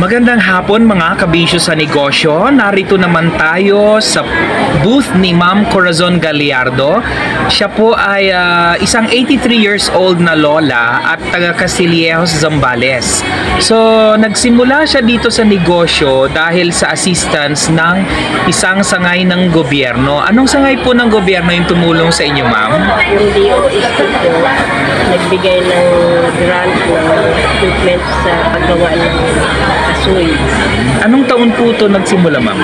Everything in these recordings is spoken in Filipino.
Magandang hapon mga kabisyo sa negosyo. Narito naman tayo sa booth ni Ma'am Corazon Gallardo. Siya po ay isang 83 years old na lola at taga Castillejos, Zambales. So, nagsimula siya dito sa negosyo dahil sa assistance ng isang sangay ng gobyerno. Anong sangay po ng gobyerno yung tumulong sa inyo, ma'am? Yung DOST po, nagbigay ng grant ng equipment sa paggawa ng kasoy. Anong taon po ito nagsimula, ma'am?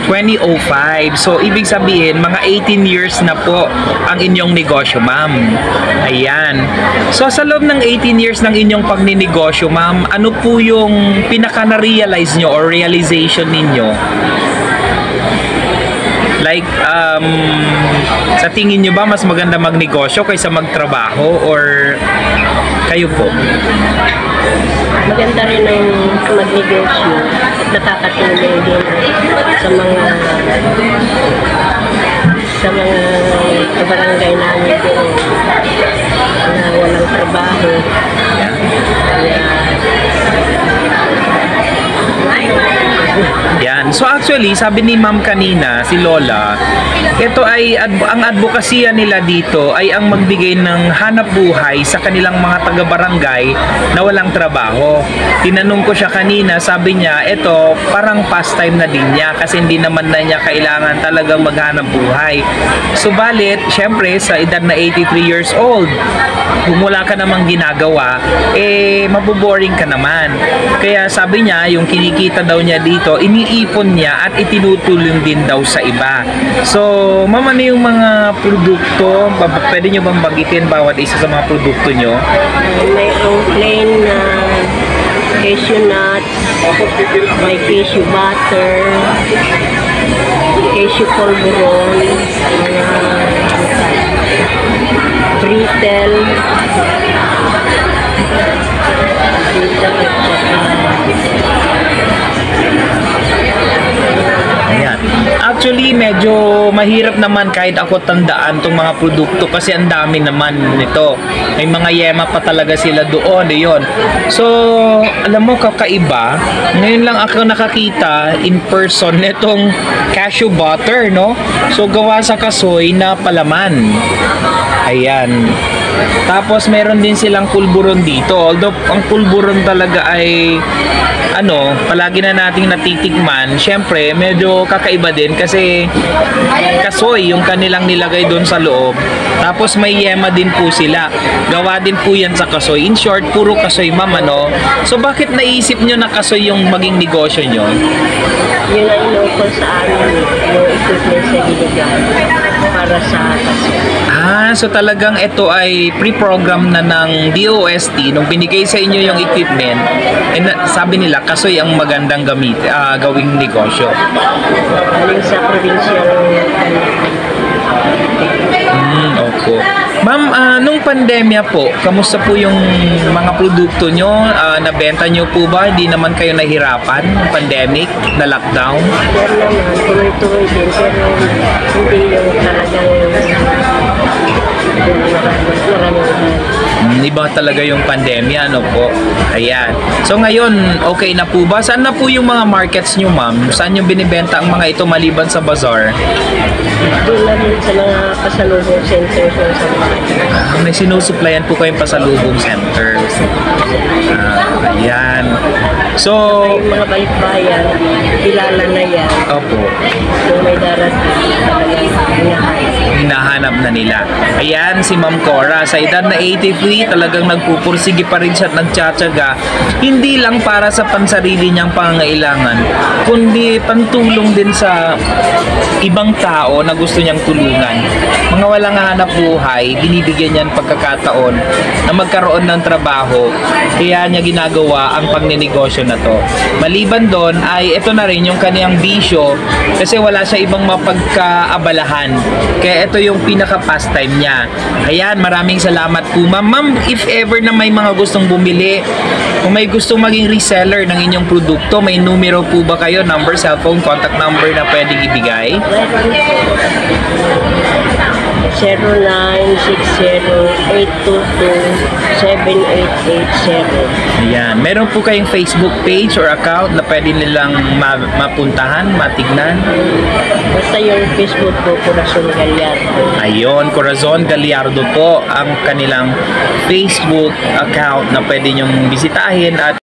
2005. So, ibig sabihin, mga 18 years na po ang inyong negosyo, ma'am. Ayan. So, sa loob ng 18 years ng inyong pagninegosyo, ma'am, ano po yung pinaka-na-realize nyo or realization ninyo? Like, sa tingin nyo ba mas maganda magnegosyo kaysa magtrabaho or kayo po? Maganda rin ang magnegosyo at nakakatulong din sa mga kabarangay namin doon na walang trabaho. Yan. So actually, sabi ni ma'am kanina, si Lola, ito ay ang advokasya nila dito ay ang magbigay ng hanap buhay sa kanilang mga taga-barangay na walang trabaho. Tinanong ko siya kanina, sabi niya, ito parang pastime na din niya kasi hindi naman na niya kailangan talagang maghanap buhay. Subalit, syempre, sa edad na 83 years old, kung wala ka namang ginagawa, mabuboring ka naman. Kaya sabi niya, yung kinikita daw niya dito, iniipon niya at itinutulong din daw sa iba. So, ma'am, ano yung mga produkto? Pwede nyo bang bagitin bawat isa sa mga produkto nyo? Mayroong plain na cashew nuts, may cashew butter, cashew polvoron, brittle, Ayan. Actually, medyo mahirap naman kahit ako tandaan tong mga produkto kasi ang dami naman nito. May mga yema pa talaga sila doon. Yun. So, alam mo, kakaiba. Ngayon lang ako nakakita in person nitong cashew butter, no? So, gawa sa kasoy na palaman. Ayan. Tapos, meron din silang pulburon dito. Although, ang pulburon talaga ay palagi na nating natitikman. Syempre, medyo kakaiba din kasi kasoy yung kanilang nilagay doon sa loob. Tapos may yema din po sila. Gawa din po yan sa kasoy. In short, puro kasoy, ma'am, ano? So, bakit naisip nyo na kasoy yung maging negosyo nyo? Yun ang inukol sa amin, yung equipment sa binigay para sa kasoy. So talagang ito ay pre-program na ng DOST nung binigay sa inyo yung equipment. And sabi nila, kasoy ang magandang gawing negosyo. Galing sa provincial. Opo. Ma'am, nung pandemya po, kamusta po yung mga produkto nyo? Nabenta nyo po ba? Hindi naman kayo nahirapan ng pandemic, na lockdown? Yan naman, tuloy-tuloy din. Pero hindi yung talagang iba talaga yung pandemya, ano po? Ayan. So ngayon, okay na po ba? Saan na po yung mga markets nyo, ma'am? Saan yung binibenta ang mga ito maliban sa bazaar? doon na rin sa mga pasalubong centers o sa mga May sinusupplyan po kayong pasalubong centers. Ayan. So, yung mga balikbayan, kilala na yan. opo. Kung may darating, talagang Hinahanap na nila. Ayan, si Ma'am Cora, sa edad na 83, talagang nagpupursige pa rin siya at nagtsatsaga. Hindi lang para sa pansarili niyang pangangailangan, kundi pantulong din sa ibang tao na gusto niyang tulungan. Mga walang hanap buhay, binibigyan niyan pagkakataon na magkaroon ng trabaho. Kaya niya ginagawa ang pagninegosyo na to. Maliban doon ay ito na rin yung kaniyang bisyo kasi wala siya ibang mapagkaabalahan. Kaya ito yung pinaka-pastime niya. Ayan, maraming salamat po, ma'am. Ma'am, if ever na may mga gustong bumili, kung may gustong maging reseller ng inyong produkto, may numero po ba kayo? Number, cellphone, contact number na pwedeng ibigay? 0960-822-7880. Ayan. Meron po kayong Facebook page or account na pwede nilang mapuntahan, matignan? Basta yung Facebook ko, Corazon Gallardo. Ayun, Corazon Gallardo po ang kanilang Facebook account na pwede nyong bisitahin at